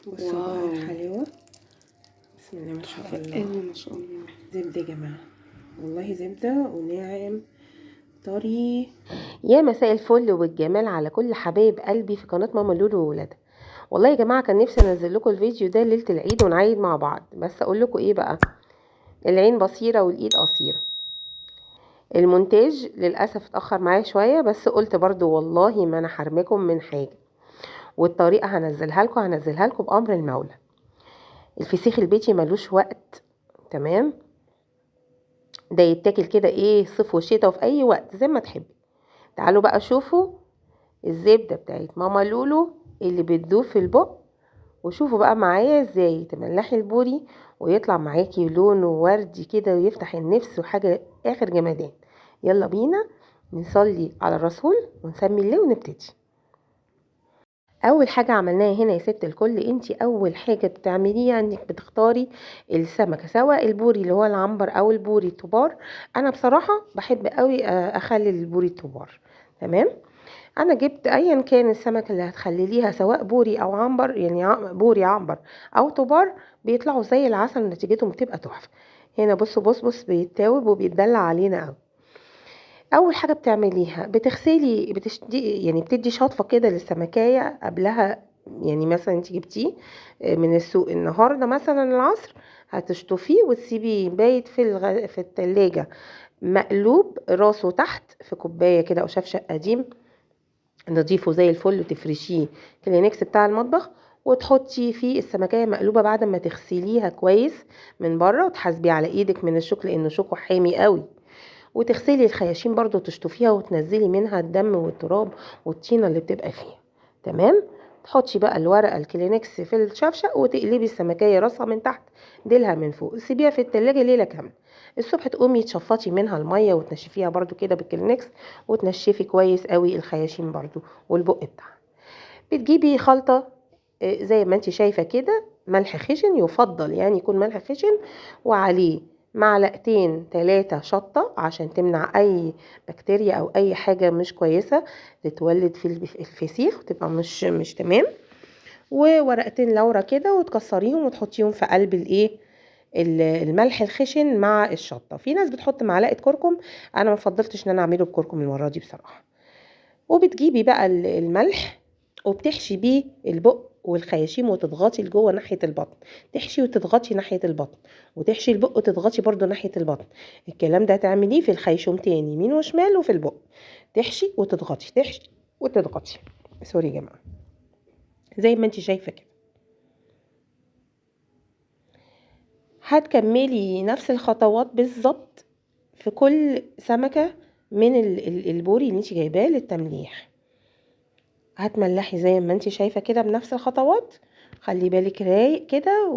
بصوا بقى الحلاوه، بسم الله ما شاء الله. ما شاء الله. زبده يا جماعه، والله زبده وناعم طري. يا مساء الفل والجمال على كل حبايب قلبي في قناه ماما لولو وولادها. والله يا جماعه كان نفسي انزل لكم الفيديو ده ليله العيد ونعيد مع بعض، بس اقول لكم ايه بقى، العين بصيره والايد قصيره. المونتاج للاسف اتاخر معايا شويه، بس قلت برضو والله ما انا حرمكم من حاجه، والطريقه هنزلها لكم بامر المولى. الفسيخ البيتي ملوش وقت، تمام، ده يتاكل كده ايه صيف وشتاء وفي اي وقت زي ما تحبي. تعالوا بقى شوفوا الزبده بتاعت ماما لولو اللي بتدوب في البق، وشوفوا بقى معايا ازاي تملحي البوري ويطلع معاكي لونه وردي كده ويفتح النفس وحاجه اخر جمدان. يلا بينا نصلي على الرسول ونسمي الله ونبتدي. اول حاجه عملناها هنا يا ست الكل، انتي اول حاجه بتعمليها انك بتختاري السمكه، سواء البوري اللي هو العنبر او البوري الطبار. انا بصراحه بحب قوي اخلي البوري الطبار، تمام. انا جبت ايا كان السمكه اللي هتخلليها، سواء بوري او عنبر، يعني بوري عنبر او طبار، بيطلعوا زي العسل ونتيجتهم بتبقى تحفه. هنا بص بيتاوب وبيتدلع علينا قوي. اول حاجه بتعمليها بتغسلي، يعني بتدي شطفه كده للسمكايه قبلها. يعني مثلا انت جبتيه من السوق النهارده مثلا العصر، هتشطفيه وتسيبيه بايت في التلاجة، مقلوب راسه تحت في كوبايه كده او شفشق قديم نضيفه زي الفل، وتفرشيه كلينكس بتاع المطبخ، وتحطي فيه السمكية مقلوبة بعد ما تغسليها كويس من بره، وتحاسبي على ايدك من الشوك لانه شوكه حامي قوي. وتغسلي الخياشيم برضو تشطفيها وتنزلي منها الدم والتراب والطينة اللي بتبقى فيها، تمام. تحطي بقى الورقة الكلينكس في الشفشق وتقلبي السمكية راسها من تحت ديلها من فوق، سيبيها في التلاجة ليلة كاملة. الصبح تقومي تشفطي منها المية وتنشفيها برضو كده بالكلينكس، وتنشفي كويس قوي الخياشيم برضو والبق بتاعها. بتجيبي خلطة زي ما انت شايفة كده، ملح خشن يفضل يعني يكون ملح خشن، وعليه معلقتين 3 شطة عشان تمنع اي بكتيريا او اي حاجة مش كويسة تتولد في الفسيخ وتبقى مش تمام. وورقتين لورا كده وتكسريهم وتحطيهم في قلب الملح الخشن مع الشطة. في ناس بتحط معلقة كركم، انا ما فضلتش ان انا اعمله بكركم المرة دي بصراحة. وبتجيبي بقى الملح وبتحشي بيه البق والخياشيم وتضغطي لجوه ناحيه البطن، تحشي وتضغطي ناحيه البطن، وتحشي البق وتضغطي برضو ناحيه البطن. الكلام ده هتعمليه في الخيشومتين يمين وشمال وفي البق، تحشي وتضغطي تحشي وتضغطي. سوري يا جماعه، زي ما انت شايفه كده. هتكملي نفس الخطوات بالظبط في كل سمكه من البوري اللي انت جايباه للتمليح. هتملحي زي ما انت شايفة كده بنفس الخطوات. خلي بالك رايق كده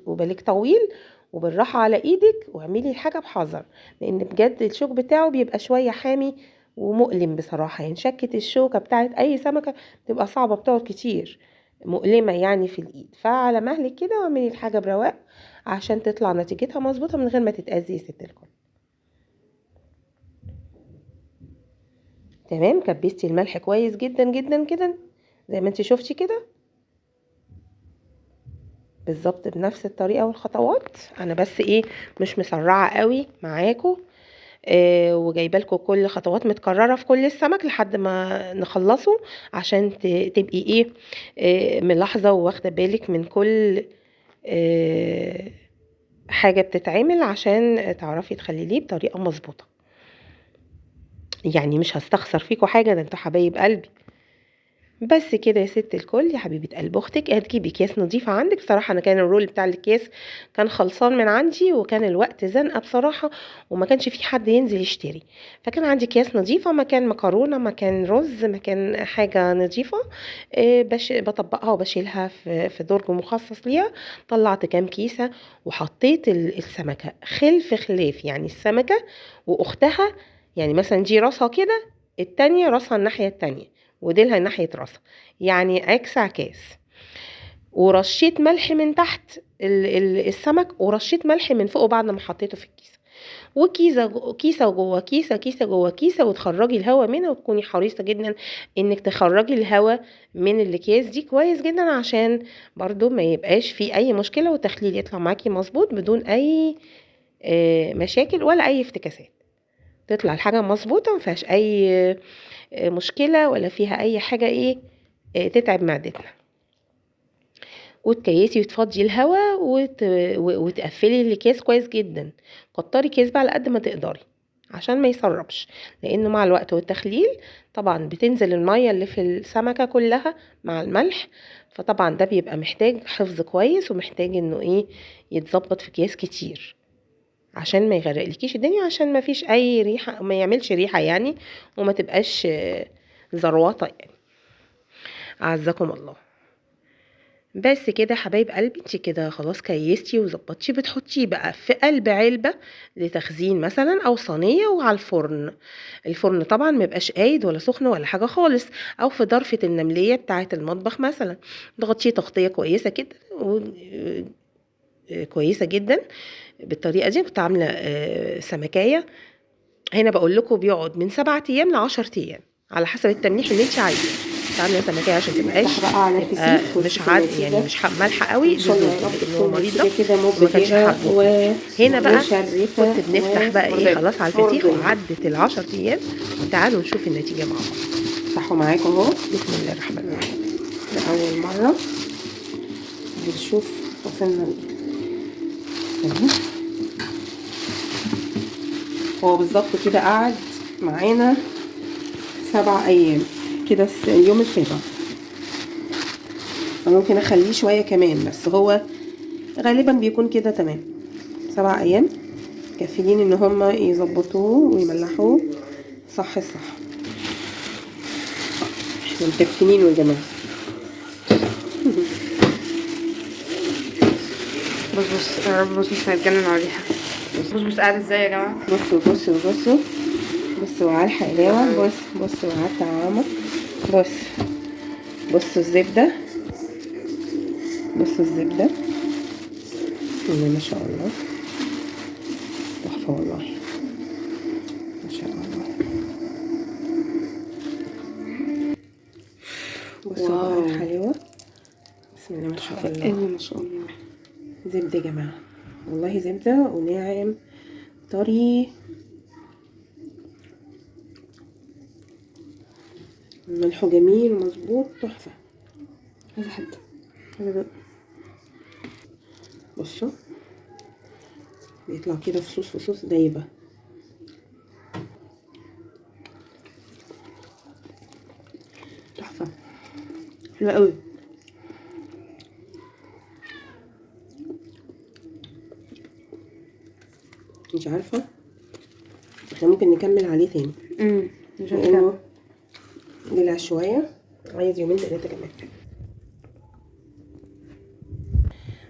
وبالك طويل، وبالراحة على ايدك، واعملي الحاجة بحذر، لان بجد الشوك بتاعه بيبقى شوية حامي ومؤلم بصراحة. يعني شكة الشوكة بتاعت اي سمكة بتبقى صعبة، بتقعد كتير، مؤلمة يعني في الايد. فعلى مهلك كده واعملي الحاجة برواق عشان تطلع نتيجتها مظبوطة من غير ما تتأذي يا ست الكل. تمام، كبستي الملح كويس جدا جدا كده زي ما انت شفتي كده بالظبط بنفس الطريقه والخطوات. انا بس ايه مش مسرعه قوي معاكم، وجايبه لكم كل خطوات متكرره في كل السمك لحد ما نخلصه، عشان تبقي ايه ملاحظه وواخده بالك من كل حاجه بتتعمل عشان تعرفي تخليه بطريقه مظبوطه. يعني مش هستخسر فيكم حاجه، ده انتوا حبايب قلبي. بس كده يا ست الكل يا حبيبه قلب اختك، هتجيبي اكياس نظيفه عندك. بصراحه انا كان الرول بتاع الاكياس كان خلصان من عندي، وكان الوقت زنقه بصراحه، وما كانش في حد ينزل يشتري، فكان عندي اكياس نظيفه، مكان مكرونه مكان رز مكان حاجه نظيفه، بطبقها وبشيلها في درج مخصص ليها. طلعت كام كيسه وحطيت السمكه خلف خلاف، يعني السمكه واختها، يعني مثلا دي راسها كده، التانية راسها الناحيه التانية، وديلها ناحية راسها، يعني عكس عكاس. ورشيت ملح من تحت السمك، ورشيت ملح من فوق بعد ما حطيته في الكيس. وكيسه كيسه جوه كيسه، كيسه جوه كيسه، وتخرجي الهواء منها، وتكوني حريصه جدا انك تخرجي الهواء من الاكياس دي كويس جدا، عشان برضو ما يبقاش في اي مشكله، والتخليل يطلع معاكي مظبوط بدون اي مشاكل ولا اي افتكاسات. تطلع الحاجه مظبوطه مفيهاش اي مشكله ولا فيها اي حاجه تتعب معدتنا. وتكيسي وتفضي الهواء وتقفلي الاكياس كويس جدا. كتري كيس على قد ما تقدري عشان ما يسربش، لانه مع الوقت والتخليل طبعا بتنزل الميه اللي في السمكه كلها مع الملح، فطبعا ده بيبقى محتاج حفظ كويس، ومحتاج انه يتظبط في اكياس كتير عشان ما يغرقلكيش الدنيا، عشان ما فيش اي ريحه، ما يعملش ريحه يعني، وما تبقاش زروطه يعني. اعزكم الله. بس كده حبايب قلبي، انت كده خلاص كيستي وظبطتي. بتحطيه بقى في قلب علبه لتخزين مثلا، او صينيه، وعلى الفرن. الفرن طبعا ما يبقاش قايد ولا سخن ولا حاجه خالص، او في ضرفه النمليه بتاعه المطبخ مثلا. تغطيه تغطيه كويسه كده كويسه جدا. بالطريقه دي كنت عامله سمكايه هنا، بقول لكم بيقعد من 7 ايام ل 10 ايام على حسب التمليح اللي انت عايزاه. عامله سمكيه عشان تبقاش مش عادي يعني، مش مالحه قوي لزوجي، لان هو مريض ده وما كانش حابه. هنا بقى كنت بنفتح بقى خلاص على الفسيخ، وعدت ال10 ايام. تعالوا نشوف النتيجه مع بعض. افتحوا معاكم اهو. بسم الله الرحمن الرحيم. لأول مرة بنشوف وصلنا هو بالظبط كده قعد معانا 7 ايام كده، اليوم السابع. ممكن اخليه شوية كمان، بس هو غالبا بيكون كده تمام. 7 ايام كافيين ان هما يظبطوه ويملحوه صح الصح. احنا مكفيين يا جماعة. بص يا رب، بص هنتجنن على الريحة. بص قاعد ازاي يا جماعة. بصوا على الحلاوة. بصوا على الطعام. بصوا الزبدة. ما شاء الله تحفة والله، ما شاء الله. بصوا على الحلاوة. بسم الله ما شاء الله، ما شاء الله. زبدة يا جماعة، والله زبدة وناعم طري، ملحه جميل ومظبوط تحفة. هذا حد هذا بصوا بيطلع كده فصوص دايبة. تحفة حلوة قوي. مش عارفة احنا ممكن نكمل عليه تاني. مش عارفة دلع شوية، عايز 2-3 كمان.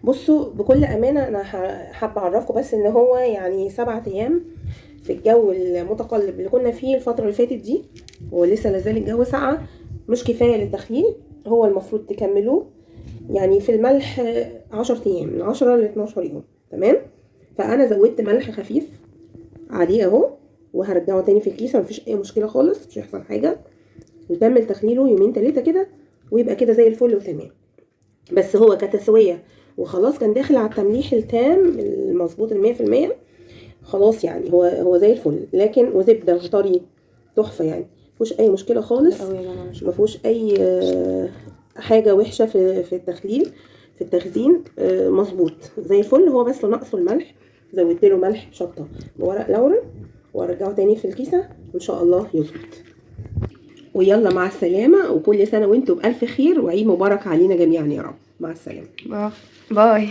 بصوا بكل امانه انا حابه اعرفكم بس ان هو يعني 7 ايام في الجو المتقلب اللي كنا فيه الفتره اللي فاتت دي، ولسه لازال الجو ساقعه، مش كفايه للتخليل. هو المفروض تكملوه يعني في الملح 10 ايام، من 10 ل 12 يوم. تمام. فانا زودت ملح خفيف عليه اهو، وهرجعه تاني في الكيسه، مفيش اي مشكله خالص، مش هيحصل حاجه. ويكمل تخليله 2-3 كده، ويبقى كده زي الفل وتمام. بس هو كتسويه وخلاص كان داخل على التمليح التام المظبوط 100%، خلاص يعني هو زي الفل. لكن وزبده وطري تحفه يعني، مفيهوش اي مشكله خالص، مفيهوش اي حاجه وحشه في التخليل، في التخزين مظبوط زي الفل. هو بس ناقصه الملح، زودت له ملح شطه بورق لورا، وارجعه تاني في الكيسه وان شاء الله يظبط. ويلا مع السلامه، وكل سنه وانتم بالف خير، وعيد مبارك علينا جميعا يا رب. مع السلامه. باي.